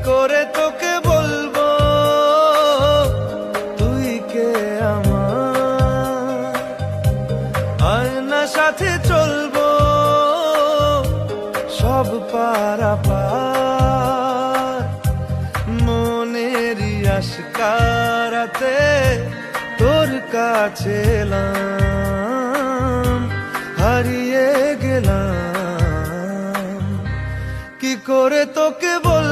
করে তোকে বলবো তুই কে আমার, আয়না সাথে চলবো সব পারাপার, মনেরই আশকারাতে তোর কাছে এলাম, হারিয়ে গেলাম। কি করে তোকে বল